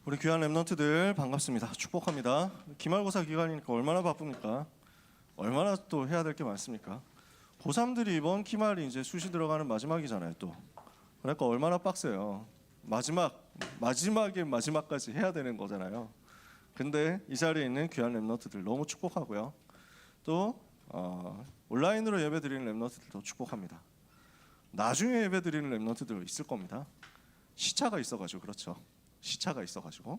우리 귀한 랩런트들 반갑습니다. 축복합니다. 기말고사 기간이니까 얼마나 바쁩니까? 얼마나 또 해야 될 게 많습니까? 고3들이 이번 기말이 이제 수시 들어가는 마지막이잖아요. 또 그러니까 얼마나 빡세요. 마지막의 마지막까지 해야 되는 거잖아요. 근데 이 자리에 있는 귀한 랩런트들 너무 축복하고요. 또 온라인으로 예배 드리는 랩런트들도 축복합니다. 나중에 예배 드리는 랩런트들 있을 겁니다. 시차가 있어가지고 그렇죠. 시차가 있어가지고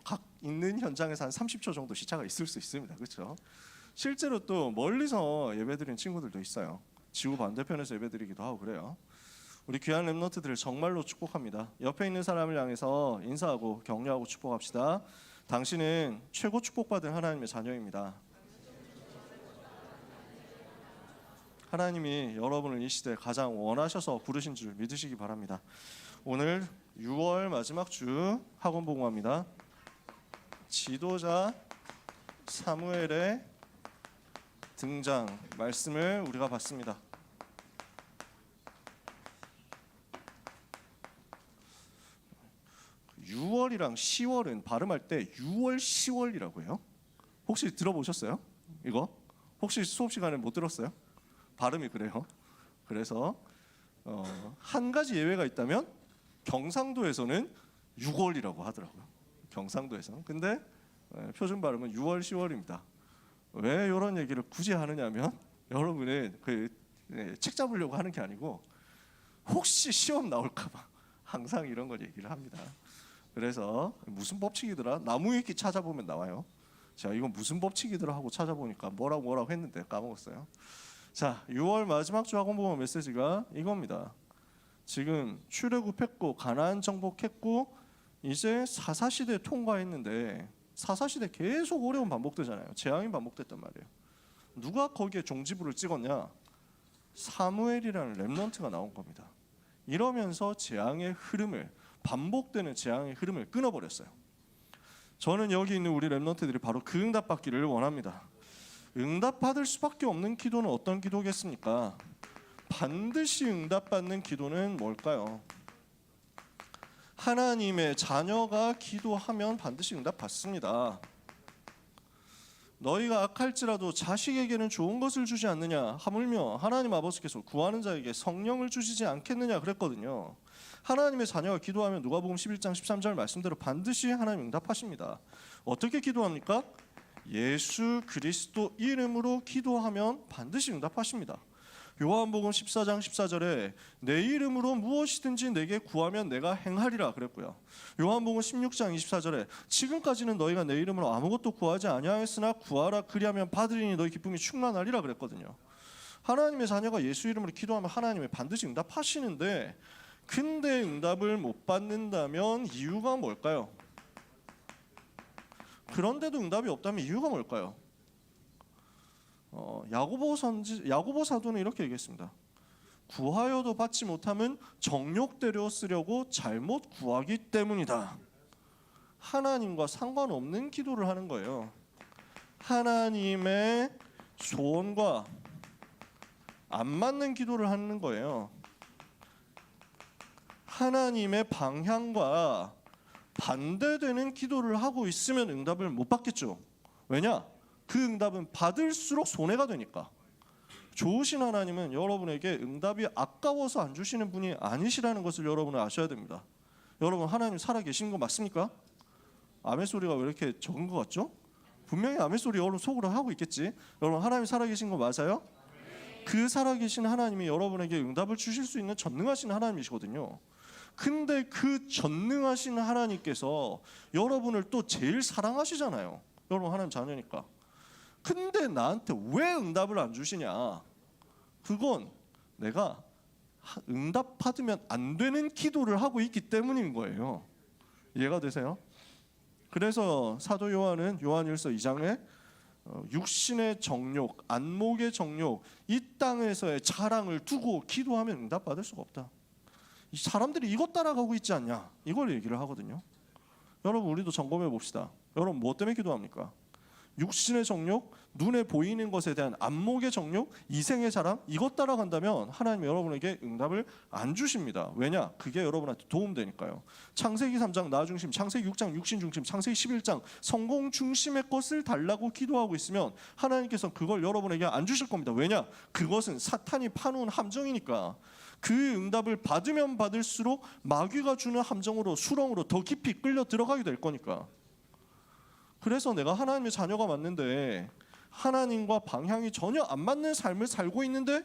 각 있는 현장에서 한 30초 정도 시차가 있을 수 있습니다. 그렇죠? 실제로 또 멀리서 예배드리는 친구들도 있어요. 지구 반대편에서 예배드리기도 하고 그래요. 우리 귀한 랩런트들을 정말로 축복합니다. 옆에 있는 사람을 향해서 인사하고 격려하고 축복합시다. 당신은 최고 축복받은 하나님의 자녀입니다. 하나님이 여러분을 이 시대에 가장 원하셔서 부르신 줄 믿으시기 바랍니다. 오늘 6월 마지막 주 학원 복음합니다. 지도자 사무엘의 등장 말씀을 우리가 봤습니다. (6월이랑) (10월은) 발음할 때 6월 10월이라고 해요. 혹시 들어보셨어요? 이거? 혹시 수업 시간에 못 들었어요? 발음이 그래요. 그래서 한 가지 예외가 있다면 경상도에서는 6월이라고 하더라고요. 경상도에서는. 근데 표준 발음은 6월 10월입니다. 왜 이런 얘기를 굳이 하느냐면 여러분은 책 잡으려고 하는 게 아니고 혹시 시험 나올까봐 항상 이런 걸 얘기를 합니다. 그래서 무슨 법칙이더라? 나무위키 찾아보면 나와요. 자, 이건 무슨 법칙이더라 하고 찾아보니까 뭐라고 했는데 까먹었어요. 자, 6월 마지막 주 학원 복음 메시지가 이겁니다. 지금 출애굽했고 가나안 정복했고 이제 사사시대 통과했는데 사사시대 계속 어려움 반복되잖아요. 재앙이 반복됐단 말이에요. 누가 거기에 종지부를 찍었냐? 사무엘이라는 랩런트가 나온 겁니다. 이러면서 재앙의 흐름을, 반복되는 재앙의 흐름을 끊어버렸어요. 저는 여기 있는 우리 랩런트들이 바로 그 응답받기를 원합니다. 응답받을 수밖에 없는 기도는 어떤 기도겠습니까? 반드시 응답받는 기도는 뭘까요? 하나님의 자녀가 기도하면 반드시 응답받습니다. 너희가 악할지라도 자식에게는 좋은 것을 주지 않느냐? 하물며 하나님 아버지께서 구하는 자에게 성령을 주시지 않겠느냐 그랬거든요. 하나님의 자녀가 기도하면 누가복음 11장 13절 말씀대로 반드시 하나님 응답하십니다. 어떻게 기도합니까? 예수 그리스도 이름으로 기도하면 반드시 응답하십니다. 요한복음 14장 14절에 내 이름으로 무엇이든지 내게 구하면 내가 행하리라 그랬고요. 요한복음 16장 24절에 지금까지는 너희가 내 이름으로 아무것도 구하지 아니하였으나 구하라 그리하면 받으리니 너희 기쁨이 충만하리라 그랬거든요. 하나님의 자녀가 예수 이름으로 기도하면 하나님이 반드시 응답하시는데 근데 응답을 못 받는다면 이유가 뭘까요? 그런데도 응답이 없다면 이유가 뭘까요? 야고보 사도는 이렇게 얘기했습니다. 구하여도 받지 못하면 정욕대로 쓰려고 잘못 구하기 때문이다. 하나님과 상관없는 기도를 하는 거예요. 하나님의 소원과 안 맞는 기도를 하는 거예요. 하나님의 방향과 반대되는 기도를 하고 있으면 응답을 못 받겠죠. 왜냐? 그 응답은 받을수록 손해가 되니까. 좋으신 하나님은 여러분에게 응답이 아까워서 안 주시는 분이 아니시라는 것을 여러분은 아셔야 됩니다. 여러분 하나님 살아계신 거 맞습니까? 아멘 소리가 왜 이렇게 적은 것 같죠? 분명히 아멘 소리 여러분 속으로 하고 있겠지. 여러분 하나님 살아계신 거 맞아요? 그 살아계신 하나님이 여러분에게 응답을 주실 수 있는 전능하신 하나님이시거든요. 근데 그 전능하신 하나님께서 여러분을 또 제일 사랑하시잖아요. 여러분 하나님 자녀니까. 근데 나한테 왜 응답을 안 주시냐? 그건 내가 응답 받으면 안 되는 기도를 하고 있기 때문인 거예요. 이해가 되세요? 그래서 사도 요한은 요한일서 2장에 육신의 정욕, 안목의 정욕, 이 땅에서의 자랑을 두고 기도하면 응답 받을 수가 없다. 이 사람들이 이것 따라가고 있지 않냐? 이걸 얘기를 하거든요. 여러분 우리도 점검해 봅시다. 여러분 뭐 때문에 기도합니까? 육신의 정욕, 눈에 보이는 것에 대한 안목의 정욕, 이생의 사람, 이것 따라간다면 하나님 여러분에게 응답을 안 주십니다. 왜냐? 그게 여러분한테 도움되니까요. 창세기 3장 나 중심, 창세기 6장 육신 중심, 창세기 11장 성공 중심의 것을 달라고 기도하고 있으면 하나님께서 그걸 여러분에게 안 주실 겁니다. 왜냐? 그것은 사탄이 파놓은 함정이니까. 그 응답을 받으면 받을수록 마귀가 주는 함정으로, 수렁으로 더 깊이 끌려 들어가게 될 거니까. 그래서 내가 하나님의 자녀가 맞는데 하나님과 방향이 전혀 안 맞는 삶을 살고 있는데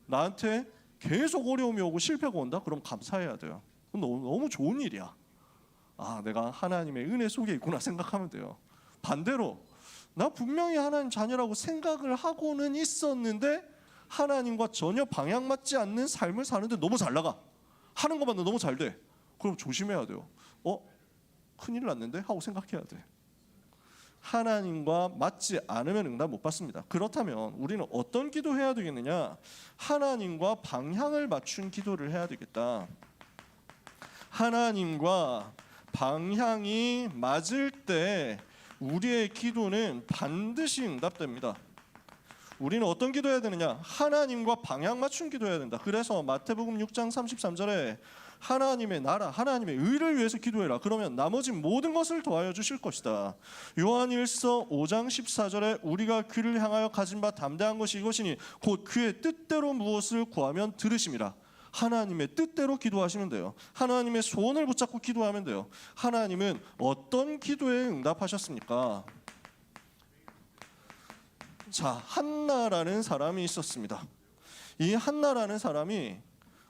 나한테 계속 어려움이 오고 실패가 온다? 그럼 감사해야 돼요. 너무 좋은 일이야. 아, 내가 하나님의 은혜 속에 있구나 생각하면 돼요. 반대로 나 분명히 하나님 자녀라고 생각을 하고는 있었는데 하나님과 전혀 방향 맞지 않는 삶을 사는데 너무 잘 나가. 하는 것만 너무 잘 돼. 그럼 조심해야 돼요. 큰일 났는데? 하고 생각해야 돼. 하나님과 맞지 않으면 응답 못 받습니다. 그렇다면 우리는 어떤 기도해야 되겠느냐? 하나님과 방향을 맞춘 기도를 해야 되겠다. 하나님과 방향이 맞을 때 우리의 기도는 반드시 응답됩니다. 우리는 어떤 기도해야 되느냐? 하나님과 방향 맞춘 기도해야 된다. 그래서 마태복음 6장 33절에 하나님의 나라, 하나님의 의를 위해서 기도해라. 그러면 나머지 모든 것을 더하여 주실 것이다. 요한일서 5장 14절에 우리가 그를 향하여 가진 바 담대한 것이 이것이니 곧 그의 뜻대로 무엇을 구하면 들으심이라. 하나님의 뜻대로 기도하시면 돼요. 하나님의 소원을 붙잡고 기도하면 돼요. 하나님은 어떤 기도에 응답하셨습니까? 자, 한나라는 사람이 있었습니다. 이 한나라는 사람이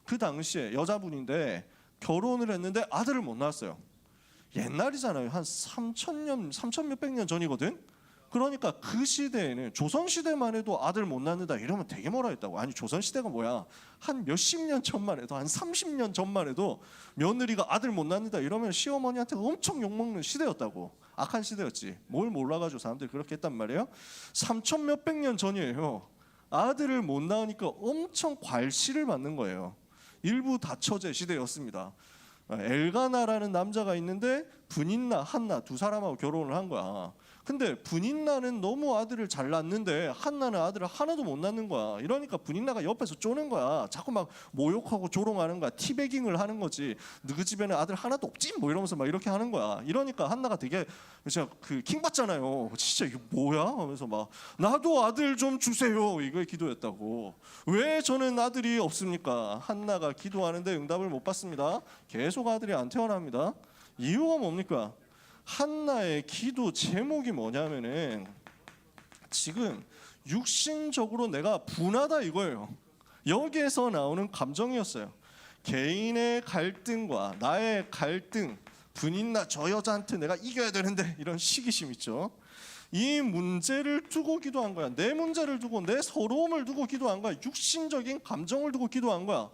그 당시에 여자분인데 결혼을 했는데 아들을 못 낳았어요. 옛날이잖아요. 한 3천 몇백 년 전이거든. 그러니까 그 시대에는 조선시대만 해도 아들 못 낳는다 이러면 되게 뭐라 했다고. 아니 조선시대가 뭐야, 한 몇십 년 전만 해도, 한 30년 전만 해도 며느리가 아들 못 낳는다 이러면 시어머니한테 엄청 욕먹는 시대였다고. 악한 시대였지. 뭘 몰라가지고 사람들이 그렇게 했단 말이에요. 3천 몇백 년 전이에요. 아들을 못 낳으니까 엄청 괄시를 받는 거예요. 일부 다처제 시대였습니다. 엘가나라는 남자가 있는데 분인나, 한나 두 사람하고 결혼을 한 거야. 근데 분인나는 너무 아들을 잘 낳는데 한나는 아들을 하나도 못 낳는 거야. 이러니까 분인나가 옆에서 쪼는 거야. 자꾸 막 모욕하고 조롱하는 거야. 티베깅을 하는 거지. 너희 집에는 아들 하나도 없지? 뭐 이러면서 막 이렇게 하는 거야. 이러니까 한나가 되게 진짜 킹 받잖아요. 진짜 이게 뭐야? 하면서 막 나도 아들 좀 주세요. 이거에 기도했다고. 왜 저는 아들이 없습니까? 한나가 기도하는데 응답을 못 받습니다. 계속 아들이 안 태어납니다. 이유가 뭡니까? 한나의 기도 제목이 뭐냐면은 지금 육신적으로 내가 분하다 이거예요. 여기에서 나오는 감정이었어요. 개인의 갈등과 나의 갈등, 분인나 저 여자한테 내가 이겨야 되는데 이런 시기심 있죠. 이 문제를 두고 기도한 거야. 내 문제를 두고, 내 서러움을 두고 기도한 거야. 육신적인 감정을 두고 기도한 거야.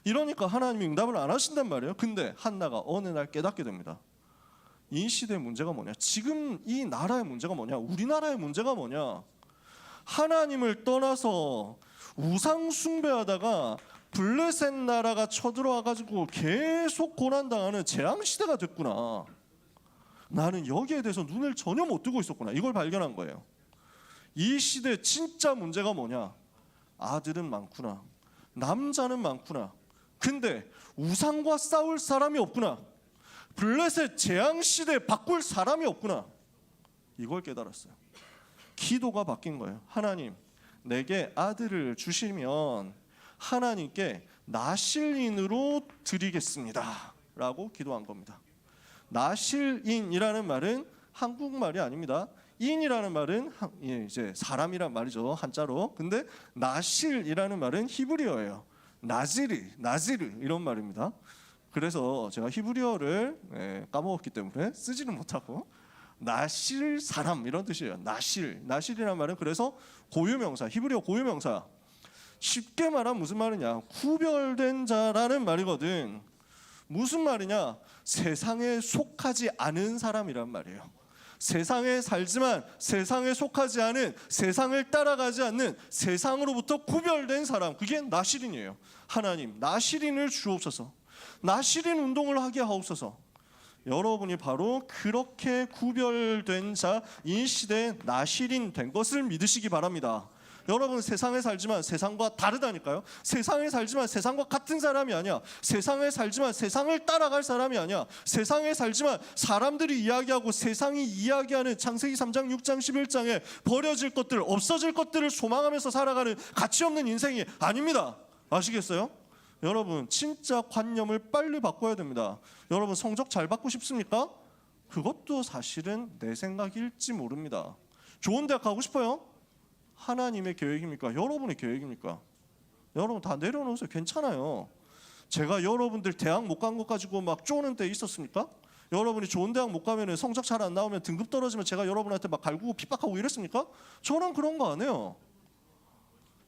이러니까 하나님이 응답을 안 하신단 말이에요. 근데 한나가 어느 날 깨닫게 됩니다. 이 시대의 문제가 뭐냐? 지금 이 나라의 문제가 뭐냐? 우리나라의 문제가 뭐냐? 하나님을 떠나서 우상 숭배하다가 블레셋 나라가 쳐들어와가지고 계속 고난당하는 재앙시대가 됐구나. 나는 여기에 대해서 눈을 전혀 못 뜨고 있었구나. 이걸 발견한 거예요. 이 시대 진짜 문제가 뭐냐? 아들은 많구나. 남자는 많구나. 근데 우상과 싸울 사람이 없구나. 블레셋 재앙시대 바꿀 사람이 없구나. 이걸 깨달았어요. 기도가 바뀐 거예요. 하나님, 내게 아들을 주시면 하나님께 나실인으로 드리겠습니다 라고 기도한 겁니다. 나실인이라는 말은 한국말이 아닙니다. 인이라는 말은 이제 사람이란 말이죠, 한자로. 근데 나실이라는 말은 히브리어예요. 나지르 이런 말입니다. 그래서 제가 히브리어를 까먹었기 때문에 쓰지는 못하고 나실 사람 이런 뜻이에요. 나실이라는 말은 그래서 고유명사, 히브리어 고유명사. 쉽게 말하면 무슨 말이냐? 구별된 자라는 말이거든. 무슨 말이냐? 세상에 속하지 않은 사람이란 말이에요. 세상에 살지만 세상에 속하지 않은, 세상을 따라가지 않는, 세상으로부터 구별된 사람, 그게 나실인이에요. 하나님, 나실인을 주옵소서. 나실인 운동을 하게 하옵소서. 여러분이 바로 그렇게 구별된 자, 이 시대의 나실인 된 것을 믿으시기 바랍니다. 여러분, 세상에 살지만 세상과 다르다니까요. 세상에 살지만 세상과 같은 사람이 아니야. 세상에 살지만 세상을 따라갈 사람이 아니야. 세상에 살지만 사람들이 이야기하고 세상이 이야기하는 창세기 3장 6장 11장에 버려질 것들, 없어질 것들을 소망하면서 살아가는 가치 없는 인생이 아닙니다. 아시겠어요? 여러분, 진짜 관념을 빨리 바꿔야 됩니다. 여러분, 성적 잘 받고 싶습니까? 그것도 사실은 내 생각일지 모릅니다. 좋은 대학 가고 싶어요? 하나님의 계획입니까? 여러분의 계획입니까? 여러분 다 내려놓으세요. 괜찮아요. 제가 여러분들 대학 못 간 것 가지고 막 쪼는 때 있었습니까? 여러분이 좋은 대학 못 가면 성적 잘 안 나오면 등급 떨어지면 제가 여러분한테 막 갈구고 핍박하고 이랬습니까? 저는 그런 거 안 해요.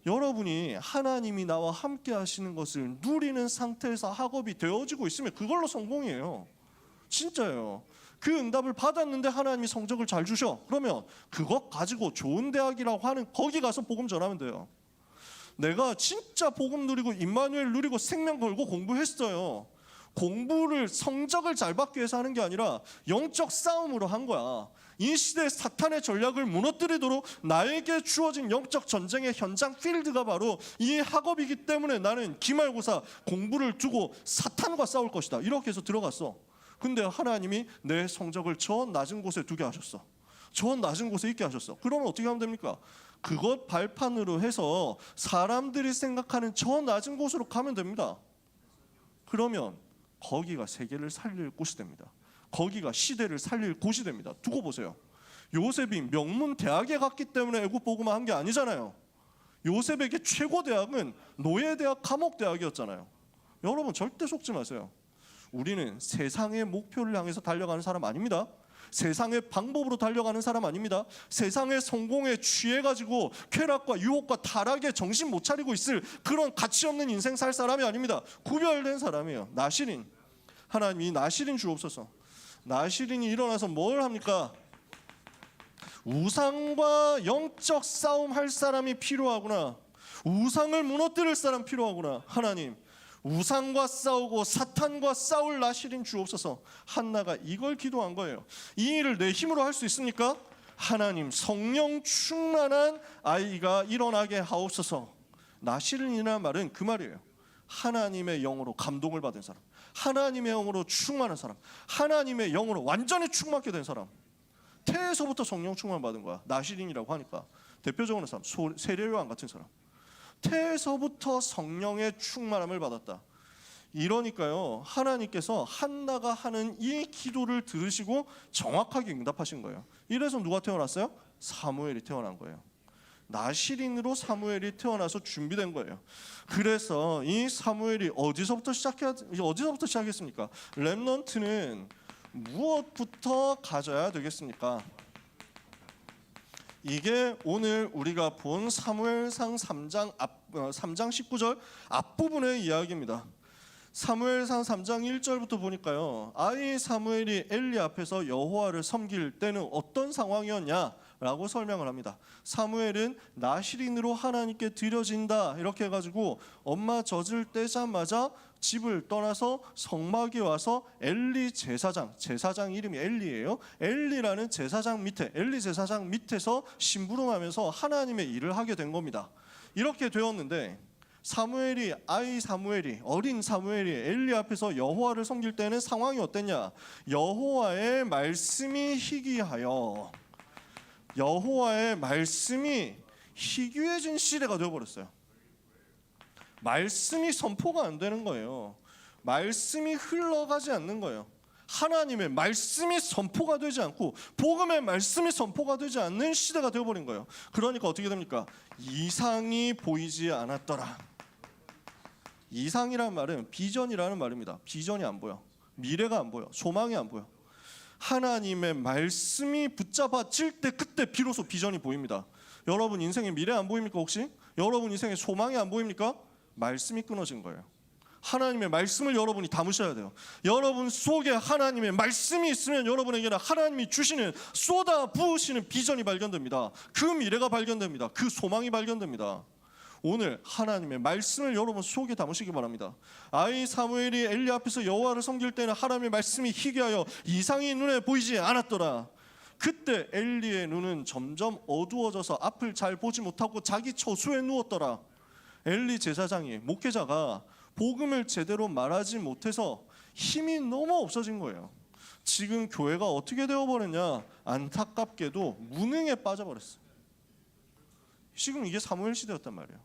여러분이 하나님이 나와 함께 하시는 것을 누리는 상태에서 학업이 되어지고 있으면 그걸로 성공이에요. 진짜예요. 그 응답을 받았는데 하나님이 성적을 잘 주셔. 그러면 그것 가지고 좋은 대학이라고 하는 거기 가서 복음 전하면 돼요. 내가 진짜 복음 누리고 임마누엘 누리고 생명 걸고 공부했어요. 공부를 성적을 잘 받기 위해서 하는 게 아니라 영적 싸움으로 한 거야. 이 시대 사탄의 전략을 무너뜨리도록 나에게 주어진 영적 전쟁의 현장 필드가 바로 이 학업이기 때문에 나는 기말고사 공부를 두고 사탄과 싸울 것이다. 이렇게 해서 들어갔어. 근데 하나님이 내 성적을 저 낮은 곳에 두게 하셨어. 저 낮은 곳에 있게 하셨어. 그러면 어떻게 하면 됩니까? 그것 발판으로 해서 사람들이 생각하는 저 낮은 곳으로 가면 됩니다. 그러면 거기가 세계를 살릴 곳이 됩니다. 거기가 시대를 살릴 곳이 됩니다. 두고 보세요. 요셉이 명문 대학에 갔기 때문에 애굽 복음화 한 게 아니잖아요. 요셉에게 최고 대학은 노예대학, 감옥대학이었잖아요. 여러분 절대 속지 마세요. 우리는 세상의 목표를 향해서 달려가는 사람 아닙니다. 세상의 방법으로 달려가는 사람 아닙니다. 세상의 성공에 취해가지고 쾌락과 유혹과 타락에 정신 못 차리고 있을 그런 가치 없는 인생 살 사람이 아닙니다. 구별된 사람이에요. 나실인. 하나님이 나실인 주옵소서. 나실인이 일어나서 뭘 합니까? 우상과 영적 싸움 할 사람이 필요하구나. 우상을 무너뜨릴 사람 필요하구나. 하나님, 우상과 싸우고 사탄과 싸울 나실인 주옵소서. 한나가 이걸 기도한 거예요. 이 일을 내 힘으로 할 수 있습니까? 하나님, 성령 충만한 아이가 일어나게 하옵소서. 나실인이라는 말은 그 말이에요. 하나님의 영으로 감동을 받은 사람, 하나님의 영으로 충만한 사람, 하나님의 영으로 완전히 충만하게 된 사람. 태에서부터 성령 충만 받은 거야. 나실인이라고 하니까 대표적으로 사람, 세례요한 같은 사람. 태에서부터 성령의 충만함을 받았다. 이러니까요, 하나님께서 한나가 하는 이 기도를 들으시고 정확하게 응답하신 거예요. 이래서 누가 태어났어요? 사무엘이 태어난 거예요. 나실인으로 사무엘이 태어나서 준비된 거예요. 그래서 이 사무엘이 어디서부터 시작했습니까? 렘넌트는 무엇부터 가져야 되겠습니까? 이게 오늘 우리가 본 사무엘상 3장 19절 앞부분의 이야기입니다. 사무엘상 3장 1절부터 보니까요, 아이 사무엘이 엘리 앞에서 여호와를 섬길 때는 어떤 상황이었냐라고 설명을 합니다. 사무엘은 나실인으로 하나님께 드려진다 이렇게 해가지고 엄마 젖을 떼자마자 집을 떠나서 성막에 와서 엘리 제사장 이름이 엘리예요. 엘리라는 제사장 밑에, 엘리 제사장 밑에서 심부름하면서 하나님의 일을 하게 된 겁니다. 이렇게 되었는데 어린 사무엘이 엘리 앞에서 여호와를 섬길 때는 상황이 어땠냐? 여호와의 말씀이 희귀하여, 여호와의 말씀이 희귀해진 시대가 되어버렸어요. 말씀이 선포가 안 되는 거예요. 말씀이 흘러가지 않는 거예요. 하나님의 말씀이 선포가 되지 않고 복음의 말씀이 선포가 되지 않는 시대가 되어버린 거예요. 그러니까 어떻게 됩니까? 이상이 보이지 않았더라. 이상이라는 말은 비전이라는 말입니다. 비전이 안 보여. 미래가 안 보여. 소망이 안 보여. 하나님의 말씀이 붙잡아질 때 그때 비로소 비전이 보입니다. 여러분 인생에 미래 안 보입니까 혹시? 여러분 인생에 소망이 안 보입니까? 말씀이 끊어진 거예요. 하나님의 말씀을 여러분이 담으셔야 돼요. 여러분 속에 하나님의 말씀이 있으면 여러분에게는 하나님이 주시는 쏟아 부으시는 비전이 발견됩니다. 그 미래가 발견됩니다. 그 소망이 발견됩니다. 오늘 하나님의 말씀을 여러분 속에 담으시기 바랍니다. 아이 사무엘이 엘리 앞에서 여호와를 섬길 때는 하나님의 말씀이 희귀하여 이상이 눈에 보이지 않았더라. 그때 엘리의 눈은 점점 어두워져서 앞을 잘 보지 못하고 자기 처소에 누웠더라. 엘리 제사장이, 목회자가 복음을 제대로 말하지 못해서 힘이 너무 없어진 거예요. 지금 교회가 어떻게 되어버렸냐? 안타깝게도 무능에 빠져버렸어요. 지금 이게 사무엘 시대였단 말이에요.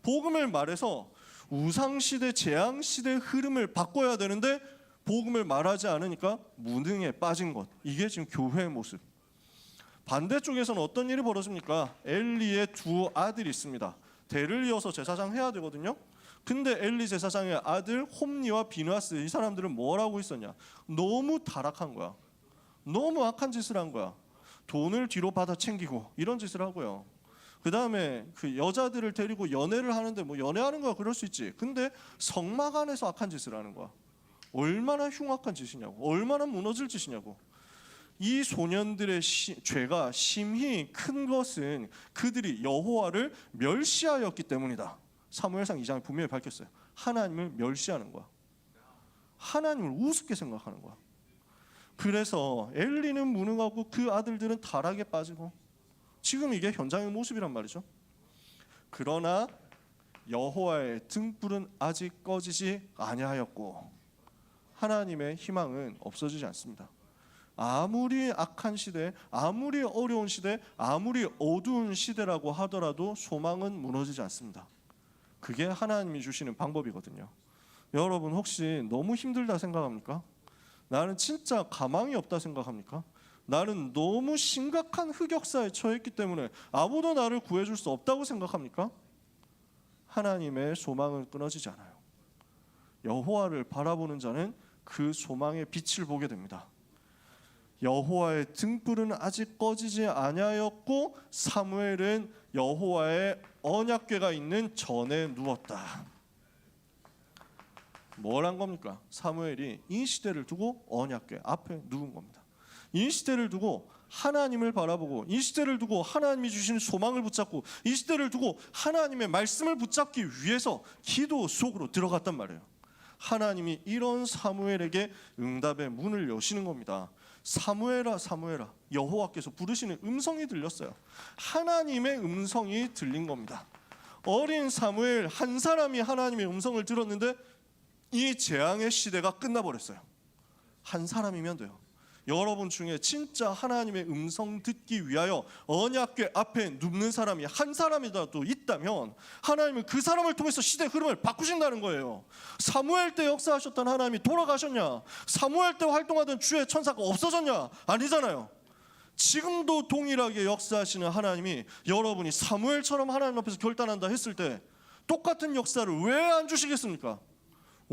복음을 말해서 우상시대, 재앙시대의 흐름을 바꿔야 되는데 복음을 말하지 않으니까 무능에 빠진 것. 이게 지금 교회의 모습. 반대쪽에서는 어떤 일이 벌어집니까? 엘리의 두 아들이 있습니다. 대를 이어서 제사장 해야 되거든요. 근데 엘리 제사장의 아들 홈니와 비느하스, 이 사람들은 뭘 하고 있었냐? 너무 타락한 거야. 너무 악한 짓을 한 거야. 돈을 뒤로 받아 챙기고 이런 짓을 하고요. 그 다음에 그 여자들을 데리고 연애를 하는데 뭐 연애하는 거야, 그럴 수 있지. 근데 성막 안에서 악한 짓을 하는 거야. 얼마나 흉악한 짓이냐고, 얼마나 무너질 짓이냐고. 이 소년들의 죄가 심히 큰 것은 그들이 여호와를 멸시하였기 때문이다. 사무엘상 2장에 분명히 밝혔어요. 하나님을 멸시하는 거야. 하나님을 우습게 생각하는 거야. 그래서 엘리는 무능하고 그 아들들은 타락에 빠지고, 지금 이게 현장의 모습이란 말이죠. 그러나 여호와의 등불은 아직 꺼지지 아니하였고 하나님의 희망은 없어지지 않습니다. 아무리 악한 시대, 아무리 어려운 시대, 아무리 어두운 시대라고 하더라도 소망은 무너지지 않습니다. 그게 하나님이 주시는 방법이거든요. 여러분 혹시 너무 힘들다 생각합니까? 나는 진짜 가망이 없다 생각합니까? 나는 너무 심각한 흑역사에 처했기 때문에 아무도 나를 구해줄 수 없다고 생각합니까? 하나님의 소망은 끊어지지 않아요. 여호와를 바라보는 자는 그 소망의 빛을 보게 됩니다. 여호와의 등불은 아직 꺼지지 아니하였고 사무엘은 여호와의 언약궤가 있는 전에 누웠다. 뭘 한 겁니까? 사무엘이 이 시대를 두고 언약궤 앞에 누운 겁니다. 이 시대를 두고 하나님을 바라보고, 이 시대를 두고 하나님이 주시는 소망을 붙잡고, 이 시대를 두고 하나님의 말씀을 붙잡기 위해서 기도 속으로 들어갔단 말이에요. 하나님이 이런 사무엘에게 응답의 문을 여시는 겁니다. 사무엘아 사무엘아, 여호와께서 부르시는 음성이 들렸어요. 하나님의 음성이 들린 겁니다. 어린 사무엘 한 사람이 하나님의 음성을 들었는데 이 재앙의 시대가 끝나버렸어요. 한 사람이면 돼요. 여러분 중에 진짜 하나님의 음성 듣기 위하여 언약궤 앞에 눕는 사람이 한 사람이라도 있다면 하나님은 그 사람을 통해서 시대 흐름을 바꾸신다는 거예요. 사무엘 때 역사하셨던 하나님이 돌아가셨냐? 사무엘 때 활동하던 주의 천사가 없어졌냐? 아니잖아요. 지금도 동일하게 역사하시는 하나님이 여러분이 사무엘처럼 하나님 앞에서 결단한다 했을 때 똑같은 역사를 왜 안 주시겠습니까?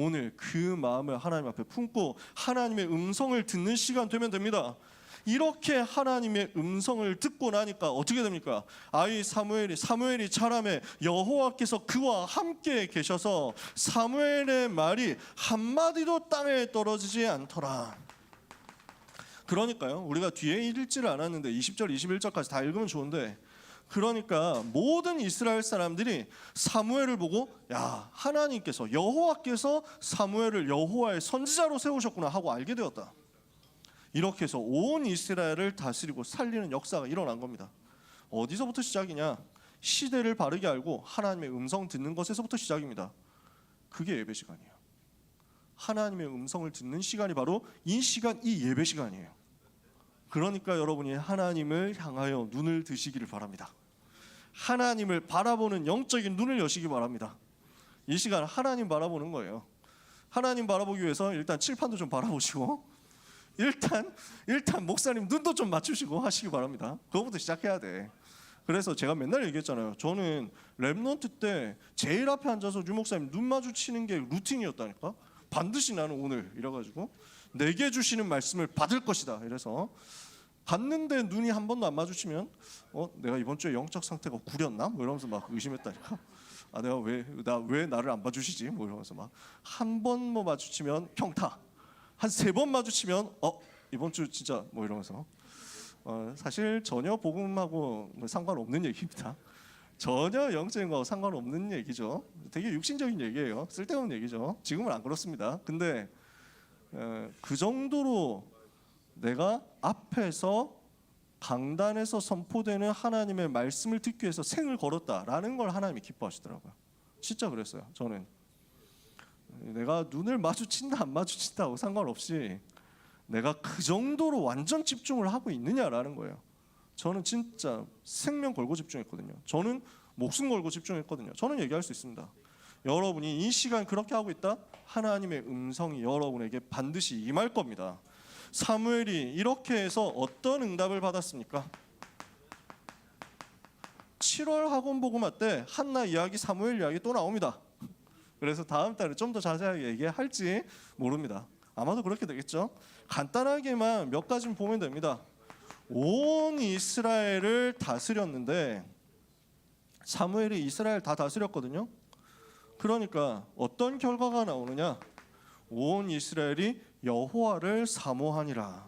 오늘 그 마음을 하나님 앞에 품고 하나님의 음성을 듣는 시간 되면 됩니다. 이렇게 하나님의 음성을 듣고 나니까 어떻게 됩니까? 아이 사무엘이 자라매 여호와께서 그와 함께 계셔서 사무엘의 말이 한마디도 땅에 떨어지지 않더라. 그러니까요, 우리가 뒤에 읽지를 않았는데 20절 21절까지 다 읽으면 좋은데, 그러니까 모든 이스라엘 사람들이 사무엘을 보고 야, 하나님께서 여호와께서 사무엘을 여호와의 선지자로 세우셨구나 하고 알게 되었다. 이렇게 해서 온 이스라엘을 다스리고 살리는 역사가 일어난 겁니다. 어디서부터 시작이냐? 시대를 바르게 알고 하나님의 음성 듣는 것에서부터 시작입니다. 그게 예배 시간이에요. 하나님의 음성을 듣는 시간이 바로 이 시간, 이 예배 시간이에요. 그러니까 여러분이 하나님을 향하여 눈을 드시기를 바랍니다. 하나님을 바라보는 영적인 눈을 여시기 바랍니다. 이 시간 하나님 바라보는 거예요. 하나님 바라보기 위해서 일단 칠판도 좀 바라보시고 일단 목사님 눈도 좀 맞추시고 하시기 바랍니다. 그거부터 시작해야 돼. 그래서 제가 맨날 얘기했잖아요. 저는 랩넌트 때 제일 앞에 앉아서 유 목사님 눈 마주치는 게 루틴이었다니까. 반드시 나는 오늘 이래가지고 내게 주시는 말씀을 받을 것이다. 이래서 갔는데 눈이 한 번도 안 마주치면 내가 이번 주에 영적 상태가 구렸나? 뭐 이러면서 막 의심했다니까. 아, 내가 왜 나를 안 봐주시지? 뭐 이러면서 막 한 번 뭐 마주치면 평타, 한 3번 마주치면 이번 주 진짜 뭐 이러면서 사실 전혀 복음하고 상관없는 얘기입니다. 전혀 영적인 거하고 상관없는 얘기죠. 되게 육신적인 얘기예요. 쓸데없는 얘기죠. 지금은 안 그렇습니다. 근데 그 정도로 내가 앞에서 강단에서 선포되는 하나님의 말씀을 듣기 위해서 생을 걸었다라는 걸 하나님이 기뻐하시더라고요. 진짜 그랬어요. 저는 내가 눈을 마주친다 안 마주친다하고 상관없이 내가 그 정도로 완전 집중을 하고 있느냐라는 거예요. 저는 진짜 생명 걸고 집중했거든요. 저는 목숨 걸고 집중했거든요. 저는 얘기할 수 있습니다. 여러분이 이 시간 그렇게 하고 있다? 하나님의 음성이 여러분에게 반드시 임할 겁니다. 사무엘이 이렇게 해서 어떤 응답을 받았습니까? 7월 학원 복음화 때 한나 이야기, 사무엘 이야기 또 나옵니다. 그래서 다음 달에 좀 더 자세하게 얘기할지 모릅니다. 아마도 그렇게 되겠죠. 간단하게만 몇 가지 보면 됩니다. 온 이스라엘을 다스렸는데 사무엘이 이스라엘 다 다스렸거든요. 그러니까 어떤 결과가 나오느냐? 온 이스라엘이 여호와를 사모하니라.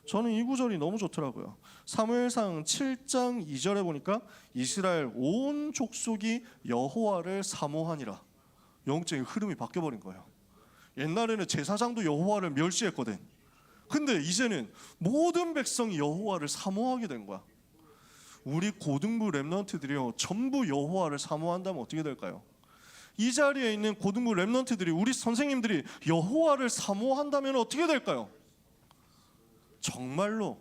저는 이 구절이 너무 좋더라고요. 사무엘상 7장 2절에 보니까 이스라엘 온 족속이 여호와를 사모하니라. 영적인 흐름이 바뀌어버린 거예요. 옛날에는 제사장도 여호와를 멸시했거든. 근데 이제는 모든 백성이 여호와를 사모하게 된 거야. 우리 고등부 랩런트들이요 전부 여호와를 사모한다면 어떻게 될까요? 이 자리에 있는 고등부 랩런트들이, 우리 선생님들이 여호와를 사모한다면 어떻게 될까요? 정말로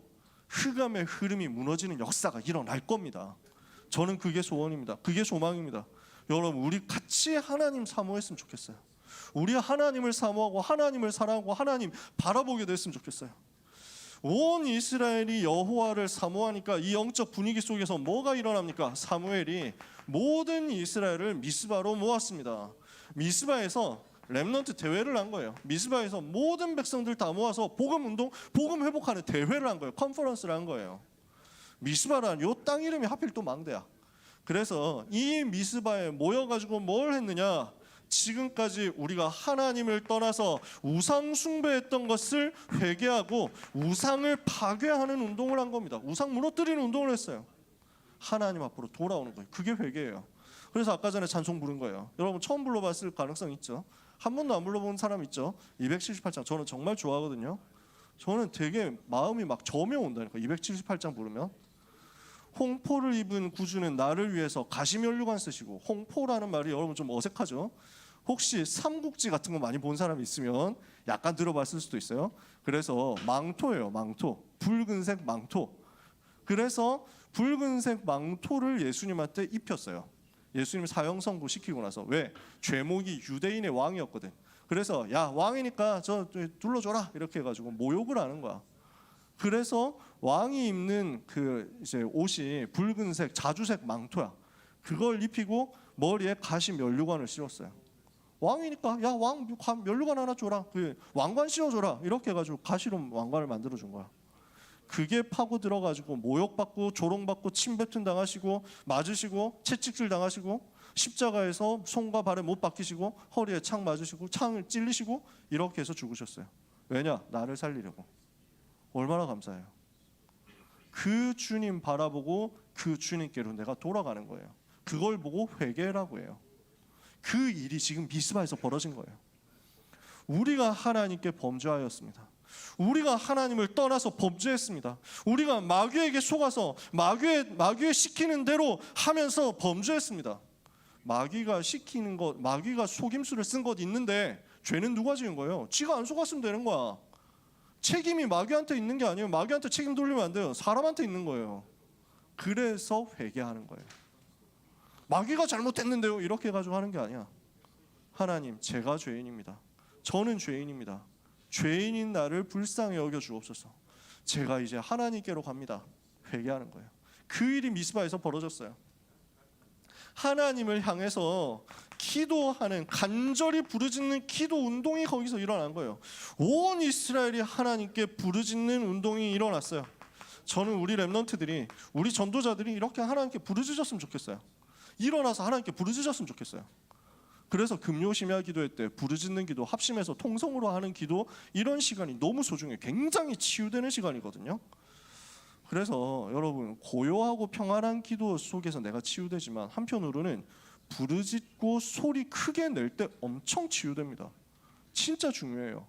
흑암의 흐름이 무너지는 역사가 일어날 겁니다. 저는 그게 소원입니다. 그게 소망입니다. 여러분, 우리 같이 하나님 사모했으면 좋겠어요. 우리 하나님을 사모하고 하나님을 사랑하고 하나님 바라보게 됐으면 좋겠어요. 온 이스라엘이 여호와를 사모하니까 이 영적 분위기 속에서 뭐가 일어납니까? 사무엘이 모든 이스라엘을 미스바로 모았습니다. 미스바에서 렘넌트 대회를 한 거예요. 미스바에서 모든 백성들 다 모아서 복음 운동, 복음 회복하는 대회를 한 거예요. 컨퍼런스를 한 거예요. 미스바란 요 땅 이름이 하필 또 망대야. 그래서 이 미스바에 모여가지고 뭘 했느냐? 지금까지 우리가 하나님을 떠나서 우상 숭배했던 것을 회개하고 우상을 파괴하는 운동을 한 겁니다. 우상 무너뜨리는 운동을 했어요. 하나님 앞으로 돌아오는 거예요. 그게 회개예요. 그래서 아까 전에 찬송 부른 거예요. 여러분 처음 불러봤을 가능성 있죠? 한 번도 안 불러본 사람 있죠? 278장 저는 정말 좋아하거든요. 저는 되게 마음이 막 점이 온다니까. 278장 부르면 홍포를 입은 구주는 나를 위해서 가시면류관 쓰시고, 홍포라는 말이 여러분 좀 어색하죠? 혹시 삼국지 같은 거 많이 본 사람이 있으면 약간 들어봤을 수도 있어요. 그래서 망토예요. 망토, 붉은색 망토. 그래서 붉은색 망토를 예수님한테 입혔어요. 예수님 사형 선고 시키고 나서. 왜? 죄목이 유대인의 왕이었거든. 그래서 야, 왕이니까 저 둘러줘라 이렇게 해가지고 모욕을 하는 거야. 그래서 왕이 입는 그 이제 옷이 붉은색 자주색 망토야. 그걸 입히고 머리에 가시 면류관을 씌웠어요. 왕이니까 야, 왕 면류관 하나 줘라. 그 왕관 씌워줘라. 이렇게 해가지고 가시로 왕관을 만들어 준 거야. 그게 파고 들어가지고 모욕받고 조롱받고 침뱉음 당하시고 맞으시고 채찍질 당하시고 십자가에서 손과 발에 못 박히시고 허리에 창 맞으시고 창을 찔리시고 이렇게 해서 죽으셨어요. 왜냐? 나를 살리려고. 얼마나 감사해요. 그 주님 바라보고 그 주님께로 내가 돌아가는 거예요. 그걸 보고 회개라고 해요. 그 일이 지금 미스바에서 벌어진 거예요. 우리가 하나님께 범죄하였습니다. 우리가 하나님을 떠나서 범죄했습니다. 우리가 마귀에게 속아서 마귀의 시키는 대로 하면서 범죄했습니다. 마귀가 시키는 것, 마귀가 속임수를 쓴 것 있는데 죄는 누가 지은 거예요? 지가 안 속았으면 되는 거야. 책임이 마귀한테 있는 게 아니에요. 마귀한테 책임 돌리면 안 돼요. 사람한테 있는 거예요. 그래서 회개하는 거예요. 마귀가 잘못했는데요 이렇게 해가지고 하는 게 아니야. 하나님, 제가 죄인입니다. 저는 죄인입니다. 죄인인 나를 불쌍히 여겨 주옵소서. 제가 이제 하나님께로 갑니다. 회개하는 거예요. 그 일이 미스바에서 벌어졌어요. 하나님을 향해서 기도하는, 간절히 부르짖는 기도 운동이 거기서 일어난 거예요. 온 이스라엘이 하나님께 부르짖는 운동이 일어났어요. 저는 우리 랩런트들이, 우리 전도자들이 이렇게 하나님께 부르짖었으면 좋겠어요. 일어나서 하나님께 부르짖었으면 좋겠어요. 그래서 금요 심야 기도회 때 부르짖는 기도, 합심해서 통성으로 하는 기도, 이런 시간이 너무 소중해요. 굉장히 치유되는 시간이거든요. 그래서 여러분, 고요하고 평안한 기도 속에서 내가 치유되지만 한편으로는 부르짖고 소리 크게 낼 때 엄청 치유됩니다. 진짜 중요해요.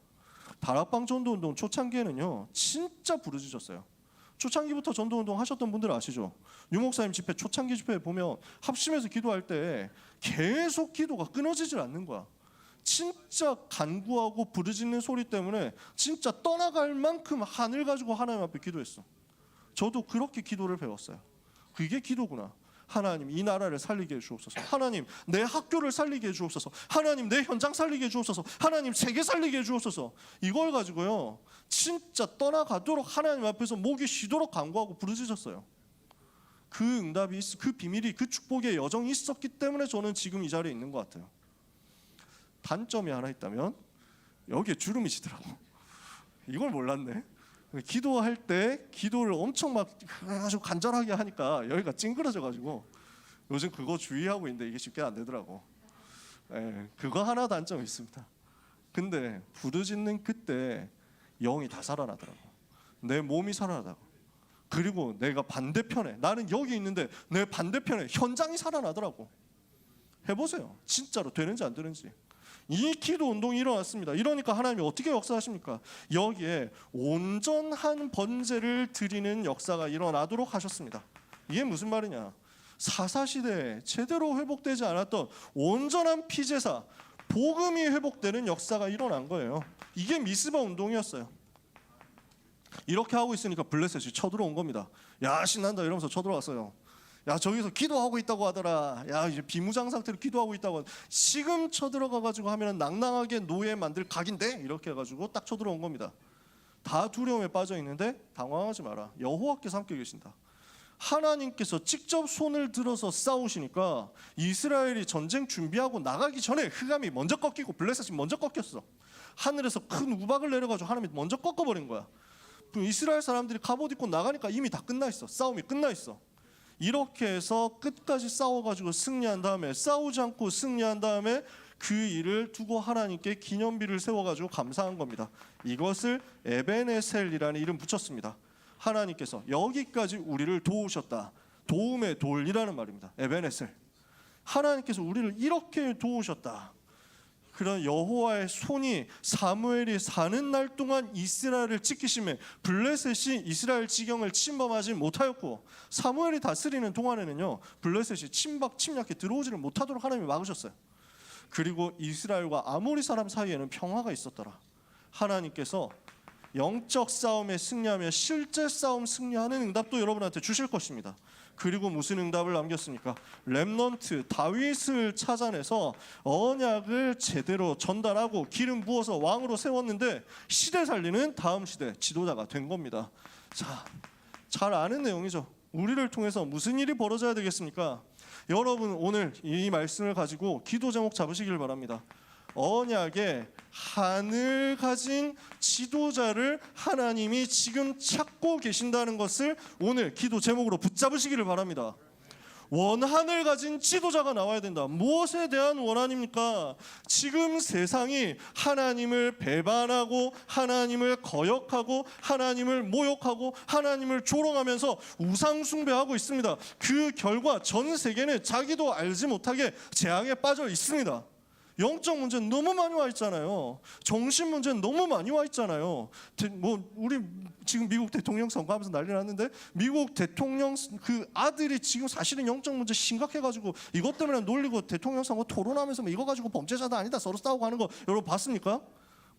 다락방 전도운동 초창기에는요 진짜 부르짖었어요. 초창기부터 전도운동 하셨던 분들 아시죠? 유목사님 집회 초창기 집회 보면 합심해서 기도할 때 계속 기도가 끊어지질 않는 거야. 진짜 간구하고 부르짖는 소리 때문에 진짜 떠나갈 만큼 하늘 가지고 하나님 앞에 기도했어. 저도 그렇게 기도를 배웠어요. 그게 기도구나. 하나님, 이 나라를 살리게 해주옵소서. 하나님, 내 학교를 살리게 해주옵소서. 하나님, 내 현장 살리게 해주옵소서. 하나님, 세계 살리게 해주옵소서. 이걸 가지고요 진짜 떠나가도록 하나님 앞에서 목이 쉬도록 간구하고 부르짖었어요. 그 응답이, 그 비밀이, 그 축복의 여정이 있었기 때문에 저는 지금 이 자리에 있는 것 같아요. 단점이 하나 있다면 여기에 주름이 지더라고. 이걸 몰랐네. 기도할 때 기도를 엄청 막 아주 간절하게 하니까 여기가 찡그러져가지고 요즘 그거 주의하고 있는데 이게 쉽게 안 되더라고. 그거 하나 단점이 있습니다. 근데 부르짖는 그때 영이 다 살아나더라고. 내 몸이 살아나더라고. 그리고 내가 반대편에, 나는 여기 있는데 내 반대편에 현장이 살아나더라고. 해보세요. 진짜로 되는지 안 되는지. 이 기도 운동이 일어났습니다. 이러니까 하나님이 어떻게 역사하십니까? 여기에 온전한 번제를 드리는 역사가 일어나도록 하셨습니다. 이게 무슨 말이냐? 사사시대에 제대로 회복되지 않았던 온전한 피제사, 복음이 회복되는 역사가 일어난 거예요. 이게 미스바 운동이었어요. 이렇게 하고 있으니까 블레셋이 쳐들어온 겁니다. 야, 신난다 이러면서 쳐들어왔어요. 야, 저기서 기도하고 있다고 하더라. 야, 이제 비무장 상태로 기도하고 있다고. 지금 쳐들어가가지고 하면 낭낭하게 노예 만들 각인데? 이렇게 해가지고 딱 쳐들어온 겁니다. 다 두려움에 빠져 있는데 당황하지 마라. 여호와께서 함께 계신다. 하나님께서 직접 손을 들어서 싸우시니까 이스라엘이 전쟁 준비하고 나가기 전에 흑암이 먼저 꺾이고 블레셋이 먼저 꺾였어. 하늘에서 큰 우박을 내려가지고 하나님이 먼저 꺾어버린 거야. 이스라엘 사람들이 갑옷 입고 나가니까 이미 다 끝나 있어. 싸움이 끝나 있어. 이렇게 해서 끝까지 싸워가지고 승리한 다음에, 싸우지 않고 승리한 다음에 그 일을 두고 하나님께 기념비를 세워가지고 감사한 겁니다. 이것을 에벤에셀이라는 이름 붙였습니다. 하나님께서 여기까지 우리를 도우셨다. 도움의 돌이라는 말입니다. 에벤에셀. 하나님께서 우리를 이렇게 도우셨다. 그런 여호와의 손이 사무엘이 사는 날 동안 이스라엘을 지키심에 블레셋이 이스라엘 지경을 침범하지 못하였고, 사무엘이 다스리는 동안에는요 블레셋이 침략해 들어오지를 못하도록 하나님이 막으셨어요. 그리고 이스라엘과 아모리 사람 사이에는 평화가 있었더라. 하나님께서 영적 싸움에 승리하며 실제 싸움 승리하는 응답도 여러분한테 주실 것입니다. 그리고 무슨 응답을 남겼습니까? 렘넌트 다윗을 찾아내서 언약을 제대로 전달하고 기름 부어서 왕으로 세웠는데 시대 살리는 다음 시대 지도자가 된 겁니다. 자, 잘 아는 내용이죠. 우리를 통해서 무슨 일이 벌어져야 되겠습니까? 여러분, 오늘 이 말씀을 가지고 기도 제목 잡으시길 바랍니다. 언약의 하늘 가진 지도자를 하나님이 지금 찾고 계신다는 것을 오늘 기도 제목으로 붙잡으시기를 바랍니다. 원한을 가진 지도자가 나와야 된다. 무엇에 대한 원한입니까? 지금 세상이 하나님을 배반하고 하나님을 거역하고 하나님을 모욕하고 하나님을 조롱하면서 우상 숭배하고 있습니다. 그 결과 전 세계는 자기도 알지 못하게 재앙에 빠져 있습니다. 영적 문제는 너무 많이 와 있잖아요. 정신 문제는 너무 많이 와 있잖아요. 우리 지금 미국 대통령 선거하면서 난리 났는데 미국 대통령 그 아들이 지금 사실은 영적 문제 심각해가지고 이것 때문에 놀리고 대통령 선거 토론하면서 뭐 이거 가지고 범죄자다 아니다 서로 싸우고 하는 거 여러분 봤습니까?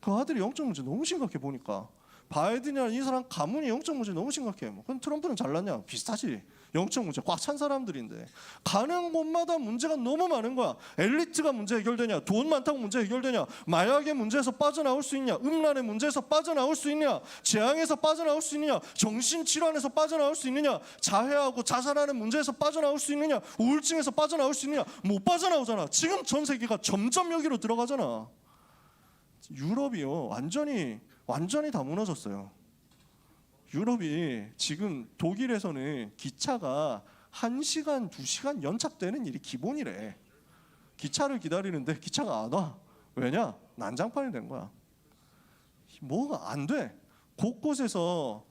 그 아들이 영적 문제 너무 심각해 보니까. 바이든이라는 이 사람 가문이 영적 문제 너무 심각해. 그럼 트럼프는 잘났냐? 비슷하지. 영적 문제 꽉 찬 사람들인데 가는 곳마다 문제가 너무 많은 거야. 엘리트가 문제 해결되냐? 돈 많다고 문제 해결되냐? 마약의 문제에서 빠져나올 수 있냐? 음란의 문제에서 빠져나올 수 있냐? 재앙에서 빠져나올 수 있느냐? 정신질환에서 빠져나올 수 있느냐? 자해하고 자살하는 문제에서 빠져나올 수 있느냐? 우울증에서 빠져나올 수 있느냐? 못 빠져나오잖아. 지금 전 세계가 점점 여기로 들어가잖아. 유럽이요 완전히 다 무너졌어요. 유럽이 지금 독일에서는 기차가 1시간, 2시간 연착되는 일이 기본이래. 기차를 기다리는데 기차가 안 와. 왜냐? 난장판이 된 거야. 뭐가 안 돼. 곳곳에서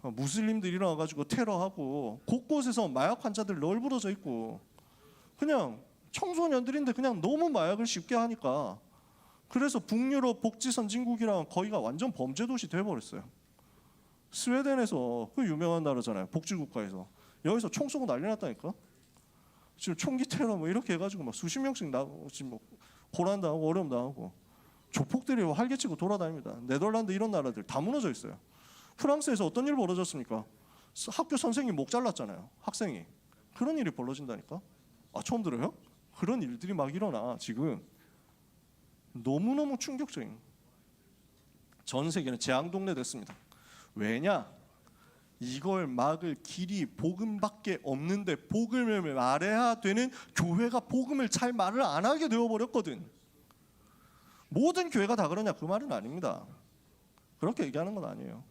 무슬림들이 일어나가지고 테러하고 곳곳에서 마약 환자들 널브러져 있고 그냥 청소년들인데 그냥 너무 마약을 쉽게 하니까 그래서 북유럽 복지 선진국이랑 거기가 완전 범죄 도시 돼버렸어요. 스웨덴에서 그 유명한 나라잖아요. 복지국가에서 여기서 총 쏘고 난리 났다니까. 지금 총기 테러 뭐 이렇게 해가지고 막 수십 명씩 지금 뭐 고난 당하고 어려움 당하고 조폭들이 활개치고 돌아다닙니다. 네덜란드 이런 나라들 다 무너져 있어요. 프랑스에서 어떤 일 벌어졌습니까? 학교 선생님 목 잘랐잖아요. 학생이. 그런 일이 벌어진다니까. 아, 처음 들어요? 그런 일들이 막 일어나. 지금 너무너무 충격적인. 전 세계는 재앙동네 됐습니다. 왜냐? 이걸 막을 길이 복음밖에 없는데 복음을 말해야 되는 교회가 복음을 잘 말을 안 하게 되어버렸거든. 모든 교회가 다 그러냐? 그 말은 아닙니다. 그렇게 얘기하는 건 아니에요.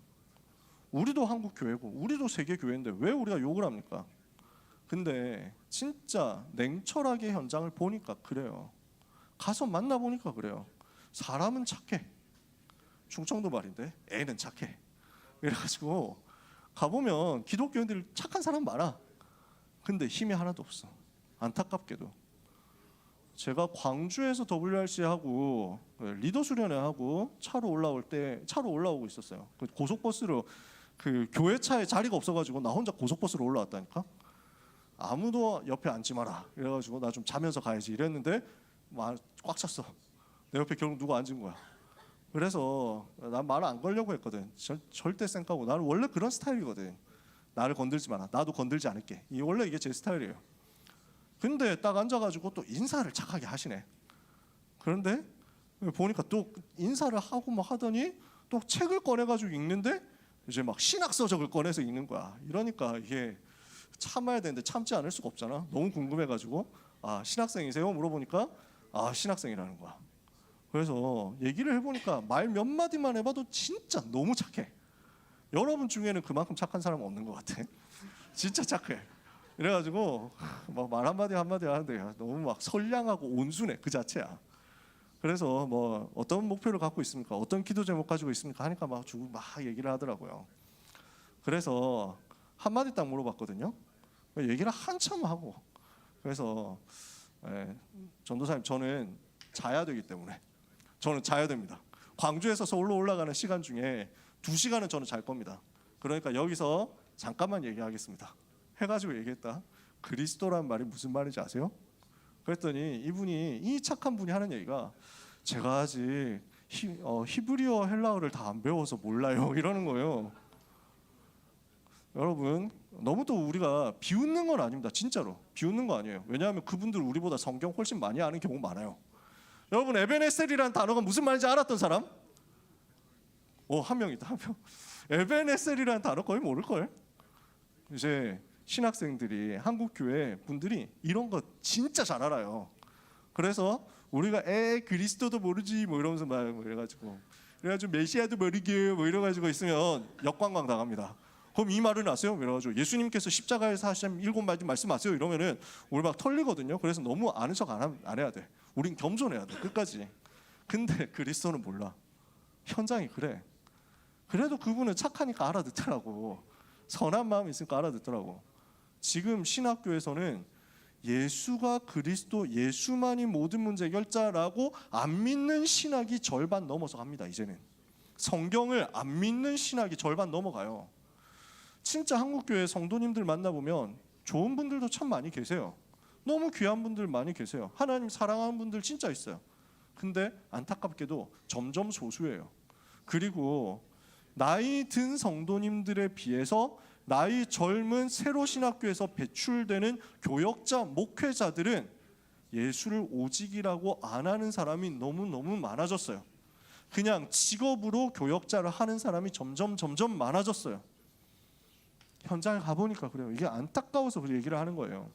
우리도 한국 교회고 우리도 세계 교회인데 왜 우리가 욕을 합니까? 근데 진짜 냉철하게 현장을 보니까 그래요. 가서 만나보니까 그래요. 사람은 착해. 충청도 말인데 애는 착해. 그래가지고 가보면 기독교인들 착한 사람 많아. 근데 힘이 하나도 없어. 안타깝게도. 제가 광주에서 WRC하고 리더 수련회하고 차로 올라오고 있었어요. 그 고속버스로 그 교회 차에 자리가 없어가지고 나 혼자 고속버스로 올라왔다니까. 아무도 옆에 앉지 마라. 이래가지고 나 좀 자면서 가야지 이랬는데 꽉 찼어. 내 옆에 결국 누가 앉은 거야. 그래서 난 말 안 걸려고 했거든. 절대 쌩까고. 나는 원래 그런 스타일이거든. 나를 건들지 마라. 나도 건들지 않을게. 원래 이게 제 스타일이에요. 근데 딱 앉아가지고 또 인사를 착하게 하시네. 그런데 보니까 또 인사를 하고 막 하더니 또 책을 꺼내가지고 읽는데 이제 막 신학서적을 꺼내서 읽는 거야. 이러니까 이게 참아야 되는데 참지 않을 수가 없잖아. 너무 궁금해가지고 아 신학생이세요? 물어보니까 아 신학생이라는 거야. 그래서 얘기를 해보니까 말 몇 마디만 해봐도 진짜 너무 착해. 여러분 중에는 그만큼 착한 사람은 없는 것 같아. 진짜 착해. 그래가지고 막 말 한마디 하는데 너무 막 선량하고 온순해 그 자체야. 그래서 뭐 어떤 목표를 갖고 있습니까? 어떤 기도 제목 가지고 있습니까? 하니까 막 얘기를 하더라고요. 그래서 한마디 딱 물어봤거든요. 얘기를 한참 하고 그래서 전도사님 저는 자야 되기 때문에 저는 자야 됩니다. 광주에서 서울로 올라가는 시간 중에 2시간은 저는 잘 겁니다. 그러니까 여기서 잠깐만 얘기하겠습니다. 해가지고 얘기했다. 그리스도란 말이 무슨 말인지 아세요? 그랬더니 이분이 이 착한 분이 하는 얘기가 제가 아직 히브리어 헬라어를 다 안 배워서 몰라요 이러는 거예요. 여러분 너무 또 우리가 비웃는 건 아닙니다. 진짜로 비웃는 거 아니에요. 왜냐하면 그분들 우리보다 성경 훨씬 많이 아는 경우 많아요. 여러분 에베네셀이라는 단어가 무슨 말인지 알았던 사람? 한 명 있다. 한 명. 에베네셀이라는 단어 거의 모를걸? 이제 신학생들이 한국 교회 분들이 이런 거 진짜 잘 알아요. 그래서 우리가 그리스도도 모르지 뭐 이러면서 막 이래가지고 메시아도 모르게 뭐 이래가지고 있으면 역관광 당합니다. 그럼 이 말은 아세요? 이래가지고 예수님께서 십자가에서 하신 7가지 말씀 아세요? 이러면은 우리 막 털리거든요. 그래서 너무 아는 척 안 해야 돼. 우린 겸손해야 돼 끝까지. 근데 그리스도는 몰라. 현장이 그래. 그래도 그분은 착하니까 알아듣더라고. 선한 마음이 있으니까 알아듣더라고. 지금 신학교에서는 예수가 그리스도, 예수만이 모든 문제 해결자라고 안 믿는 신학이 절반 넘어서 갑니다. 이제는 성경을 안 믿는 신학이 절반 넘어가요. 진짜 한국교회 성도님들 만나보면 좋은 분들도 참 많이 계세요. 너무 귀한 분들 많이 계세요. 하나님 사랑하는 분들 진짜 있어요. 근데 안타깝게도 점점 소수예요. 그리고 나이 든 성도님들에 비해서 나이 젊은 새로 신학교에서 배출되는 교역자, 목회자들은 예수를 오직이라고 안 하는 사람이 너무너무 많아졌어요. 그냥 직업으로 교역자를 하는 사람이 점점 많아졌어요. 현장에 가보니까 그래요. 이게 안타까워서 그 얘기를 하는 거예요.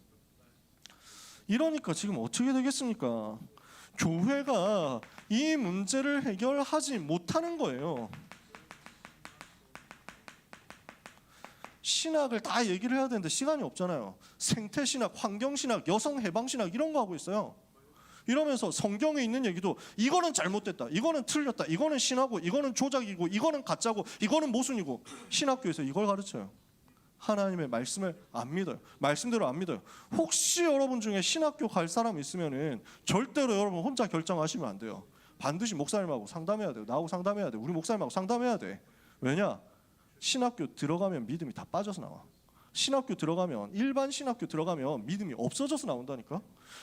이러니까 지금 어떻게 되겠습니까? 교회가 이 문제를 해결하지 못하는 거예요. 신학을 다 얘기를 해야 되는데 시간이 없잖아요. 생태신학, 환경신학, 여성해방신학 이런 거 하고 있어요. 이러면서 성경에 있는 얘기도 이거는 잘못됐다, 이거는 틀렸다, 이거는 신하고, 이거는 조작이고, 이거는 가짜고, 이거는 모순이고, 신학교에서 이걸 가르쳐요. 하나님의 말씀을 안 믿어요. 말씀대로 안 믿어요. 혹시 여러분 중에 신학교 갈 사람 있으면은 절대로 여러분 혼자 결정하시면 안 돼요. 반드시 목사님하고 상담해야 돼요. 나하고 상담해야 돼. 우리 목사님하고 상담해야 돼. 왜냐? 신학교 들어가면 믿음이 다 빠져서 나와. 신학교 들어가면, 일반 신학교 들어가면 믿음이 없어져서 나온다니까.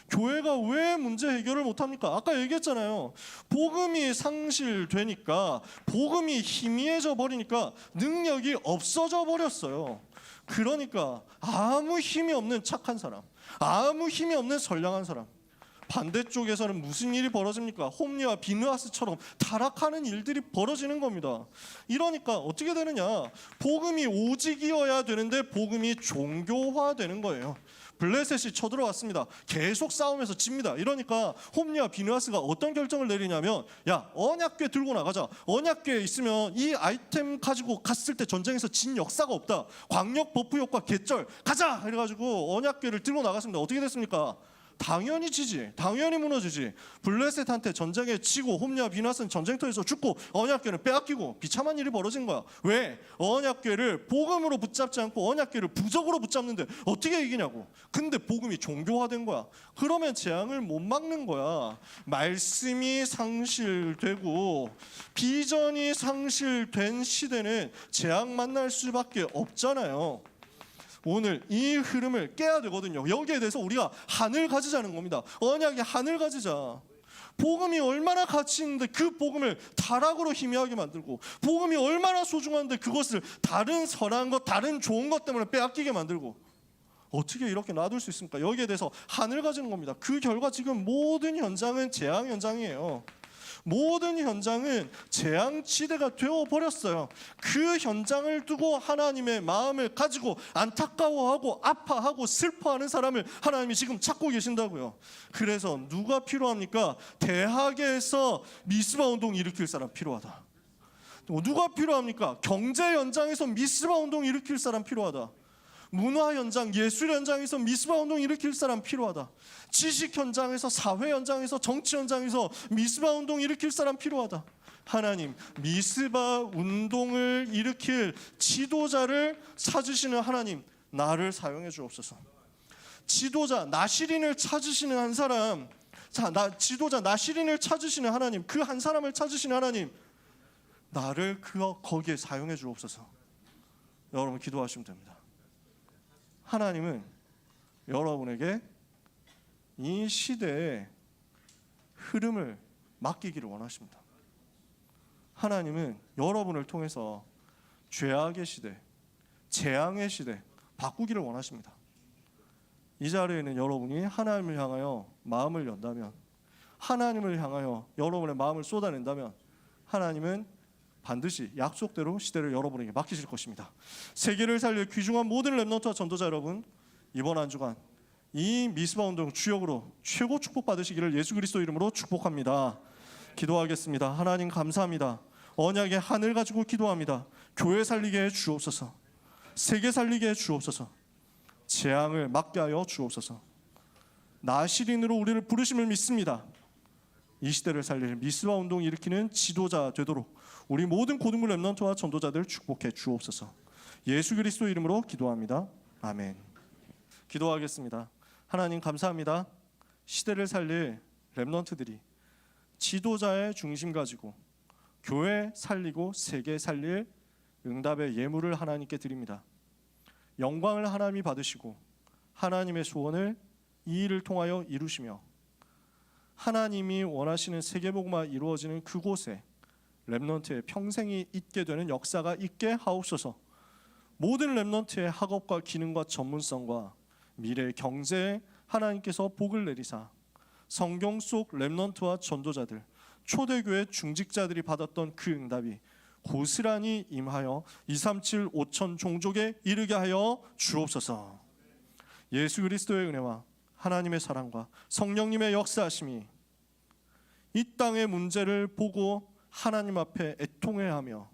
교회가 왜 문제 해결을 못합니까? 아까 얘기했잖아요. 복음이 상실되니까, 복음이 희미해져 버리니까 능력이 없어져 버렸어요. 그러니까 아무 힘이 없는 착한 사람, 아무 힘이 없는 선량한 사람, 반대쪽에서는 무슨 일이 벌어집니까? 홈리와 비느하스처럼 타락하는 일들이 벌어지는 겁니다. 이러니까 어떻게 되느냐? 복음이 오직이어야 되는데 복음이 종교화되는 거예요. 블레셋이 쳐들어왔습니다. 계속 싸우면서 집니다. 이러니까 홈리와 비느하스가 어떤 결정을 내리냐면, 야, 언약궤 들고 나가자. 언약궤 있으면 이 아이템 가지고 갔을 때 전쟁에서 진 역사가 없다. 광역 버프 효과 개쩔 가자. 이래가지고 언약궤를 들고 나갔습니다. 어떻게 됐습니까? 당연히 지지, 당연히 무너지지. 블레셋한테 전쟁에 지고 홈리와 비느하스는 전쟁터에서 죽고 언약궤는 빼앗기고 비참한 일이 벌어진 거야. 왜? 언약궤를 복음으로 붙잡지 않고 언약궤를 부적으로 붙잡는데 어떻게 이기냐고. 근데 복음이 종교화된 거야. 그러면 재앙을 못 막는 거야. 말씀이 상실되고 비전이 상실된 시대는 재앙 만날 수밖에 없잖아요. 오늘 이 흐름을 깨야 되거든요. 여기에 대해서 우리가 한을 가지자는 겁니다. 언약의 한을 가지자. 복음이 얼마나 가치 있는데 그 복음을 타락으로 희미하게 만들고, 복음이 얼마나 소중한데 그것을 다른 선한 것, 다른 좋은 것 때문에 빼앗기게 만들고, 어떻게 이렇게 놔둘 수 있습니까? 여기에 대해서 한을 가지는 겁니다. 그 결과 지금 모든 현장은 재앙 현장이에요. 모든 현장은 재앙지대가 되어버렸어요. 그 현장을 두고 하나님의 마음을 가지고 안타까워하고 아파하고 슬퍼하는 사람을 하나님이 지금 찾고 계신다고요. 그래서 누가 필요합니까? 대학에서 미스바 운동 일으킬 사람 필요하다. 누가 필요합니까? 경제 현장에서 미스바 운동 일으킬 사람 필요하다. 문화 현장, 예술 현장에서 미스바 운동 일으킬 사람 필요하다. 지식 현장에서, 사회 현장에서, 정치 현장에서 미스바 운동 일으킬 사람 필요하다. 하나님, 미스바 운동을 일으킬 지도자를 찾으시는 하나님, 나를 사용해 주옵소서. 지도자 나시린을 찾으시는 한 사람, 지도자 나시린을 찾으시는 하나님, 그 한 사람을 찾으시는 하나님, 나를 거기에 사용해 주옵소서. 여러분 기도하시면 됩니다. 하나님은 여러분에게 이 시대의 흐름을 맡기기를 원하십니다. 하나님은 여러분을 통해서 죄악의 시대, 재앙의 시대 바꾸기를 원하십니다. 이 자리에 있는 여러분이 하나님을 향하여 마음을 연다면, 하나님을 향하여 여러분의 마음을 쏟아낸다면, 하나님은 반드시 약속대로 시대를 여러분에게 맡기실 것입니다. 세계를 살릴 귀중한 모든 렘넌트와 전도자 여러분, 이번 한 주간 이 미스바 운동 주역으로 최고 축복 받으시기를 예수 그리스도 이름으로 축복합니다. 기도하겠습니다. 하나님 감사합니다. 언약의 한을 가지고 기도합니다. 교회 살리게 해 주옵소서. 세계 살리게 해 주옵소서. 재앙을 막게 하여 주옵소서. 나시린으로 우리를 부르심을 믿습니다. 이 시대를 살릴 미스바 운동 일으키는 지도자 되도록 우리 모든 고등부 렘넌트와 전도자들 축복해 주옵소서. 예수 그리스도 이름으로 기도합니다. 아멘. 기도하겠습니다. 하나님 감사합니다. 시대를 살릴 렘넌트들이 지도자의 중심 가지고 교회 살리고 세계 살릴 응답의 예물을 하나님께 드립니다. 영광을 하나님이 받으시고 하나님의 소원을 이 일을 통하여 이루시며 하나님이 원하시는 세계복음화 이루어지는 그곳에 렘넌트의 평생이 있게 되는 역사가 있게 하옵소서. 모든 렘넌트의 학업과 기능과 전문성과 미래의 경제에 하나님께서 복을 내리사 성경 속 렘넌트와 전도자들, 초대교회 중직자들이 받았던 그 응답이 고스란히 임하여 237 5천 종족에 이르게 하여 주옵소서. 예수 그리스도의 은혜와 하나님의 사랑과 성령님의 역사하심이 이 땅의 문제를 보고 하나님 앞에 애통해하며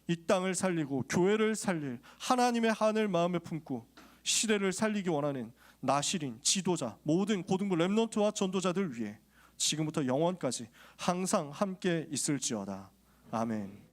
이 땅을 살리고 교회를 살릴 하나님의 한을 마음에 품고 시대를 살리기 원하는 나실인, 지도자, 모든 고등부 렘넌트와 전도자들 위해 지금부터 영원까지 항상 함께 있을지어다. 아멘.